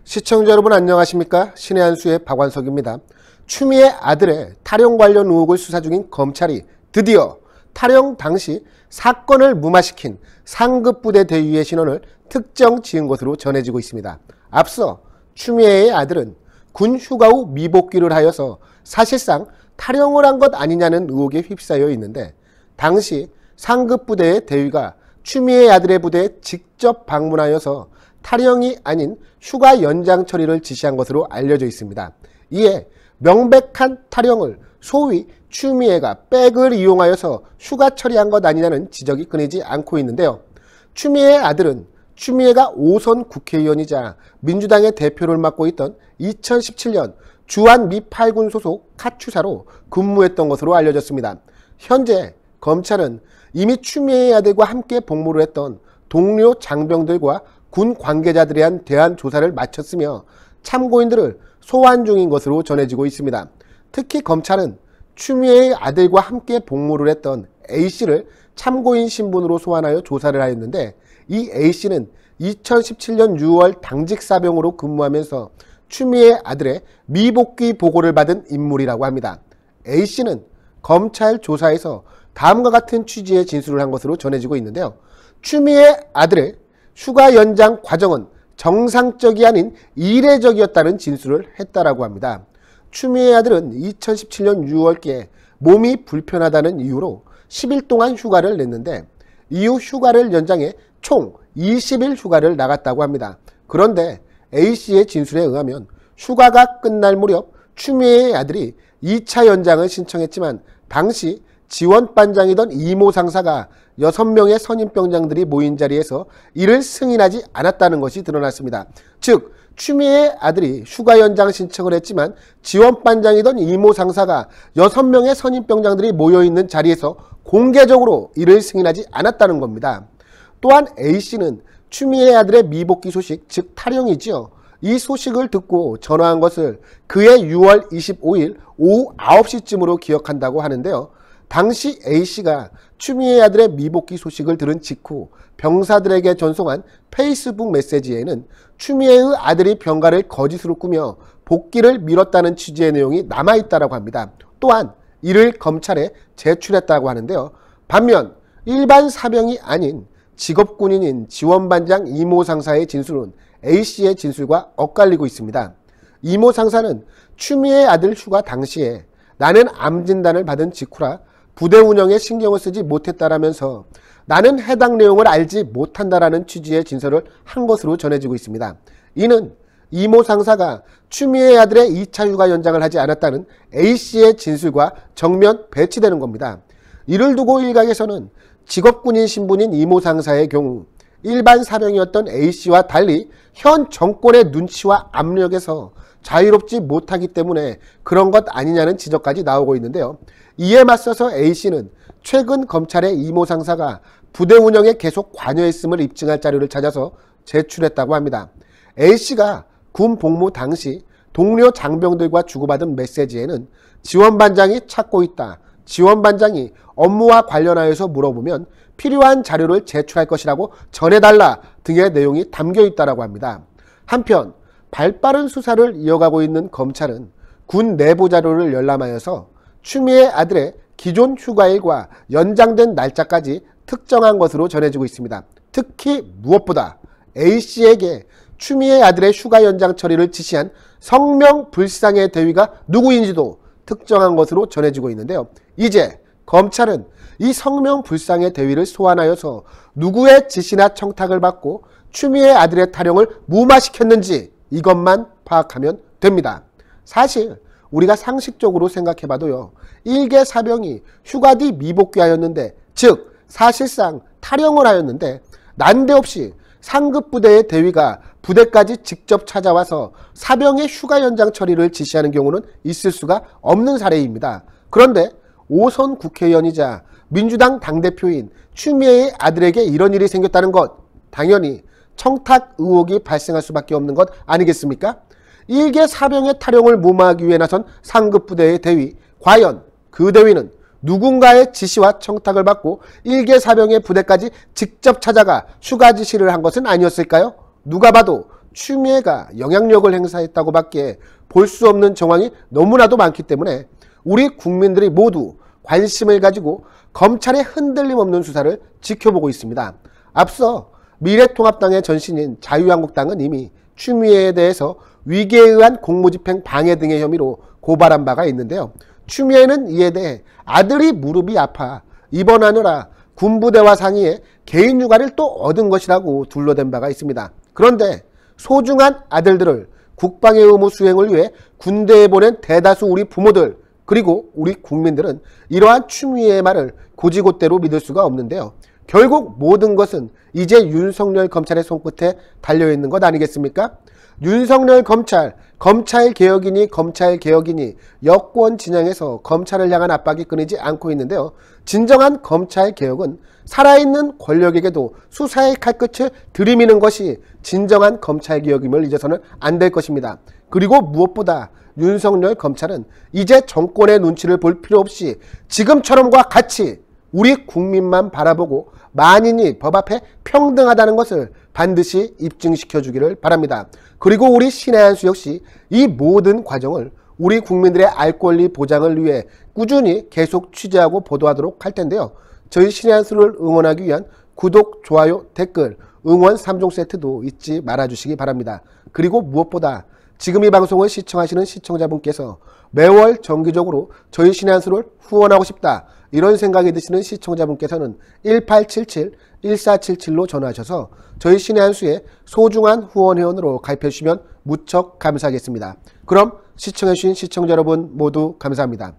시청자 여러분 안녕하십니까? 신의 한수의 박완석입니다. 추미애 아들의 탈영 관련 의혹을 수사 중인 검찰이 드디어 탈영 당시 사건을 무마시킨 상급부대 대위의 신원을 특정 지은 것으로 전해지고 있습니다. 앞서 추미애의 아들은 군 휴가 후 미복귀를 하여서 사실상 탈영을 한 것 아니냐는 의혹에 휩싸여 있는데, 당시 상급부대의 대위가 추미애 아들의 부대에 직접 방문하여서 탈영이 아닌 휴가 연장 처리를 지시한 것으로 알려져 있습니다. 이에 명백한 탈영을 소위 추미애가 백을 이용하여서 휴가 처리한 것 아니냐는 지적이 끊이지 않고 있는데요. 추미애의 아들은 추미애가 5선 국회의원이자 민주당의 대표를 맡고 있던 2017년 주한 미 8군 소속 카투사로 근무했던 것으로 알려졌습니다. 현재 검찰은 이미 추미애의 아들과 함께 복무를 했던 동료 장병들과 군 관계자들에 대한 조사를 마쳤으며 참고인들을 소환 중인 것으로 전해지고 있습니다. 특히 검찰은 추미애의 아들과 함께 복무를 했던 A씨를 참고인 신분으로 소환하여 조사를 하였는데, 이 A씨는 2017년 6월 당직사병으로 근무하면서 추미애 아들의 미복귀 보고를 받은 인물이라고 합니다. A씨는 검찰 조사에서 다음과 같은 취지의 진술을 한 것으로 전해지고 있는데요. 추미애 아들의 휴가 연장 과정은 정상적이 아닌 이례적이었다는 진술을 했다라고 합니다. 추미애 아들은 2017년 6월께 몸이 불편하다는 이유로 10일 동안 휴가를 냈는데, 이후 휴가를 연장해 총 20일 휴가를 나갔다고 합니다. 그런데 A씨의 진술에 의하면 휴가가 끝날 무렵 추미애의 아들이 2차 연장을 신청했지만 당시 지원반장이던 이모 상사가 6명의 선임병장들이 모인 자리에서 이를 승인하지 않았다는 것이 드러났습니다. 즉, 추미애의 아들이 휴가 연장 신청을 했지만 지원반장이던 이모 상사가 6명의 선임병장들이 모여있는 자리에서 공개적으로 이를 승인하지 않았다는 겁니다. 또한 A씨는 추미애 아들의 미복귀 소식, 즉 탈영이지요. 이 소식을 듣고 전화한 것을 그해 6월 25일 오후 9시쯤으로 기억한다고 하는데요. 당시 A씨가 추미애 아들의 미복귀 소식을 들은 직후 병사들에게 전송한 페이스북 메시지에는 추미애의 아들이 병가를 거짓으로 꾸며 복귀를 미뤘다는 취지의 내용이 남아있다고 합니다. 또한 이를 검찰에 제출했다고 하는데요. 반면 일반 사병이 아닌 직업군인인 지원반장 이모 상사의 진술은 A씨의 진술과 엇갈리고 있습니다. 이모 상사는 추미애 아들 휴가 당시에 나는 암 진단을 받은 직후라 부대 운영에 신경을 쓰지 못했다라면서 나는 해당 내용을 알지 못한다라는 취지의 진술을 한 것으로 전해지고 있습니다. 이는 이모 상사가 추미애 아들의 2차 휴가 연장을 하지 않았다는 A씨의 진술과 정면 배치되는 겁니다. 이를 두고 일각에서는 직업군인 신분인 이모 상사의 경우 일반 사병이었던 A씨와 달리 현 정권의 눈치와 압력에서 자유롭지 못하기 때문에 그런 것 아니냐는 지적까지 나오고 있는데요. 이에 맞서서 A씨는 최근 검찰의 이모 상사가 부대 운영에 계속 관여했음을 입증할 자료를 찾아서 제출했다고 합니다. A씨가 군 복무 당시 동료 장병들과 주고받은 메시지에는 지원반장이 찾고 있다, 지원반장이 업무와 관련하여서 물어보면 필요한 자료를 제출할 것이라고 전해달라 등의 내용이 담겨 있다고 합니다. 한편 발빠른 수사를 이어가고 있는 검찰은 군 내부 자료를 열람하여서 추미애 아들의 기존 휴가일과 연장된 날짜까지 특정한 것으로 전해지고 있습니다. 특히 무엇보다 A씨에게 추미애 아들의 휴가 연장 처리를 지시한 성명불상의 대위가 누구인지도 특정한 것으로 전해지고 있는데요. 이제 검찰은 이 성명불상의 대위를 소환하여서 누구의 지시나 청탁을 받고 추미애 아들의 탈영을 무마시켰는지 이것만 파악하면 됩니다. 사실 우리가 상식적으로 생각해봐도요, 일개 사병이 휴가 뒤 미복귀하였는데, 즉 사실상 탈영을 하였는데 난데없이 상급부대의 대위가 부대까지 직접 찾아와서 사병의 휴가 연장 처리를 지시하는 경우는 있을 수가 없는 사례입니다. 그런데 5선 국회의원이자 민주당 당대표인 추미애의 아들에게 이런 일이 생겼다는 것, 당연히 청탁 의혹이 발생할 수밖에 없는 것 아니겠습니까? 일개 사병의 탈영을 무마하기 위해 나선 상급부대의 대위, 과연 그 대위는 누군가의 지시와 청탁을 받고 일개 사병의 부대까지 직접 찾아가 휴가 지시를 한 것은 아니었을까요? 누가 봐도 추미애가 영향력을 행사했다고 밖에 볼 수 없는 정황이 너무나도 많기 때문에 우리 국민들이 모두 관심을 가지고 검찰의 흔들림 없는 수사를 지켜보고 있습니다. 앞서 미래통합당의 전신인 자유한국당은 이미 추미애에 대해서 위계에 의한 공무집행 방해 등의 혐의로 고발한 바가 있는데요. 추미애는 이에 대해 아들이 무릎이 아파 입원하느라 군부대와 상의해 개인 휴가를 또 얻은 것이라고 둘러댄 바가 있습니다. 그런데 소중한 아들들을 국방의 의무 수행을 위해 군대에 보낸 대다수 우리 부모들 그리고 우리 국민들은 이러한 추미애의 말을 고지고대로 믿을 수가 없는데요. 결국 모든 것은 이제 윤석열 검찰의 손끝에 달려있는 것 아니겠습니까? 윤석열 검찰개혁이니 여권 진영에서 검찰을 향한 압박이 끊이지 않고 있는데요. 진정한 검찰개혁은 살아있는 권력에게도 수사의 칼끝을 들이미는 것이 진정한 검찰개혁임을 잊어서는 안 될 것입니다. 그리고 무엇보다 윤석열 검찰은 이제 정권의 눈치를 볼 필요 없이 지금처럼과 같이 우리 국민만 바라보고 만인이 법 앞에 평등하다는 것을 반드시 입증시켜 주기를 바랍니다. 그리고 우리 신의 한 수 역시 이 모든 과정을 우리 국민들의 알 권리 보장을 위해 꾸준히 계속 취재하고 보도하도록 할 텐데요. 저희 신의 한 수를 응원하기 위한 구독, 좋아요, 댓글, 응원 3종 세트도 잊지 말아주시기 바랍니다. 그리고 무엇보다 지금 이 방송을 시청하시는 시청자분께서 매월 정기적으로 저희 신의 한 수를 후원하고 싶다 이런 생각이 드시는 시청자분께서는 1877-1477로 전화하셔서 저희 신의 한 수의 소중한 후원 회원으로 가입해 주시면 무척 감사하겠습니다. 그럼 시청해 주신 시청자 여러분 모두 감사합니다.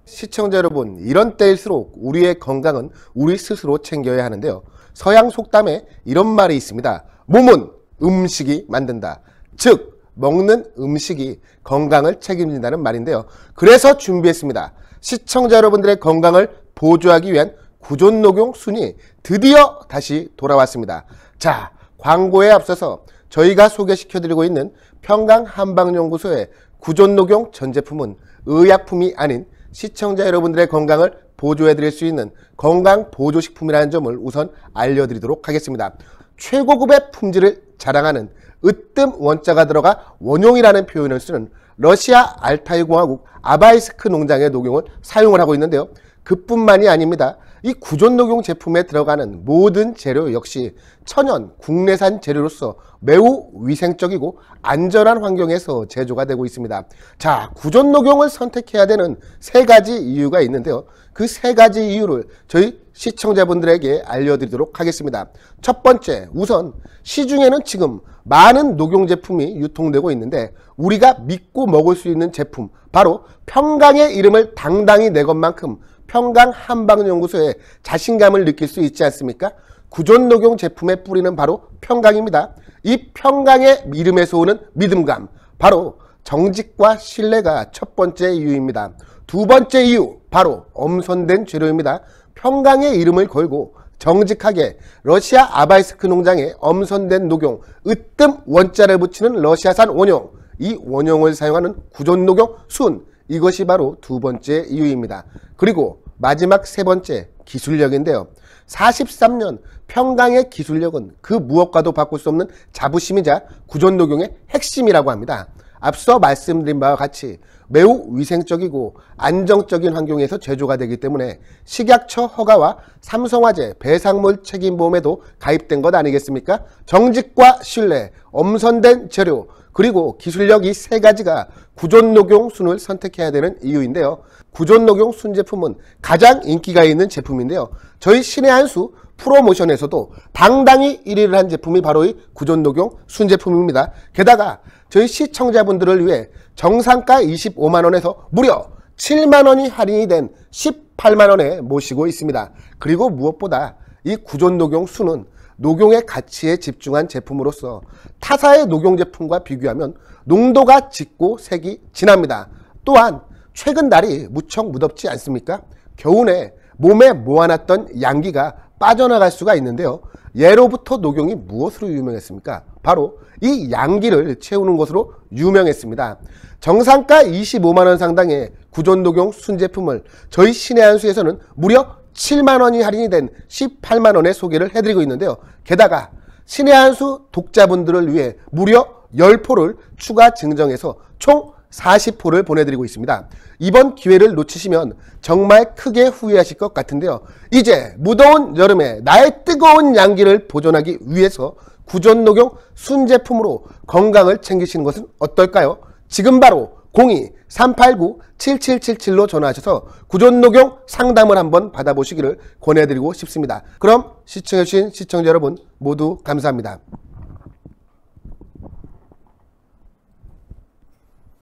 시청자 여러분, 이런 때일수록 우리의 건강은 우리 스스로 챙겨야 하는데요. 서양 속담에 이런 말이 있습니다. 몸은 음식이 만든다. 즉 먹는 음식이 건강을 책임진다는 말인데요. 그래서 준비했습니다. 시청자 여러분들의 건강을 보조하기 위한 구존녹용 순이 드디어 다시 돌아왔습니다. 자, 광고에 앞서서 저희가 소개시켜드리고 있는 평강한방연구소의 구존녹용 전 제품은 의약품이 아닌 시청자 여러분들의 건강을 보조해드릴 수 있는 건강보조식품이라는 점을 우선 알려드리도록 하겠습니다. 최고급의 품질을 자랑하는 으뜸 원자가 들어가 원용이라는 표현을 쓰는 러시아 알타이 공화국 아바이스크 농장의 녹용을 사용을 하고 있는데요. 그뿐만이 아닙니다. 이 구존녹용 제품에 들어가는 모든 재료 역시 천연 국내산 재료로서 매우 위생적이고 안전한 환경에서 제조가 되고 있습니다. 자, 구존녹용을 선택해야 되는 세 가지 이유가 있는데요. 그 세 가지 이유를 저희 시청자분들에게 알려드리도록 하겠습니다. 첫 번째, 우선 시중에는 지금 많은 녹용 제품이 유통되고 있는데 우리가 믿고 먹을 수 있는 제품, 바로 평강의 이름을 당당히 내건 만큼 평강한방연구소에 자신감을 느낄 수 있지 않습니까? 구존녹용 제품의 뿌리는 바로 평강입니다. 이 평강의 이름에서 오는 믿음감, 바로 정직과 신뢰가 첫 번째 이유입니다. 두 번째 이유, 바로 엄선된 재료입니다. 평강의 이름을 걸고 정직하게 러시아 아바이스크 농장에 엄선된 녹용, 으뜸 원자를 붙이는 러시아산 원용, 이 원용을 사용하는 구존녹용 순, 이것이 바로 두 번째 이유입니다. 그리고 마지막 세 번째, 기술력인데요. 43년 평강의 기술력은 그 무엇과도 바꿀 수 없는 자부심이자 구존녹용의 핵심이라고 합니다. 앞서 말씀드린 바와 같이 매우 위생적이고 안정적인 환경에서 제조가 되기 때문에 식약처 허가와 삼성화재 배상물 책임보험에도 가입된 것 아니겠습니까? 정직과 신뢰, 엄선된 재료, 그리고 기술력, 이 세 가지가 구존녹용 순을 선택해야 되는 이유인데요. 구존녹용 순 제품은 가장 인기가 있는 제품인데요. 저희 신의 한 수 프로모션에서도 당당히 1위를 한 제품이 바로 이 구존녹용 순 제품입니다. 게다가 저희 시청자분들을 위해 정상가 25만원에서 무려 7만원이 할인이 된 18만원에 모시고 있습니다. 그리고 무엇보다 이 구존녹용 순은 녹용의 가치에 집중한 제품으로서 타사의 녹용 제품과 비교하면 농도가 짙고 색이 진합니다. 또한 최근 날이 무척 무덥지 않습니까? 겨우내 몸에 모아놨던 양기가 빠져나갈 수가 있는데요. 예로부터 녹용이 무엇으로 유명했습니까? 바로 이 양기를 채우는 것으로 유명했습니다. 정상가 25만원 상당의 구존녹용 순제품을 저희 신의 한 수에서는 무려 7만원이 할인이 된 18만원에 소개를 해드리고 있는데요. 게다가 신의 한 수 독자분들을 위해 무려 10포를 추가 증정해서 총 40포를 보내드리고 있습니다. 이번 기회를 놓치시면 정말 크게 후회하실 것 같은데요. 이제 무더운 여름에 나의 뜨거운 양기를 보존하기 위해서 구존녹용 순제품으로 건강을 챙기시는 것은 어떨까요? 지금 바로 02-389-7777로 전화하셔서 구존녹용 상담을 한번 받아보시기를 권해드리고 싶습니다. 그럼 시청해주신 시청자 여러분 모두 감사합니다.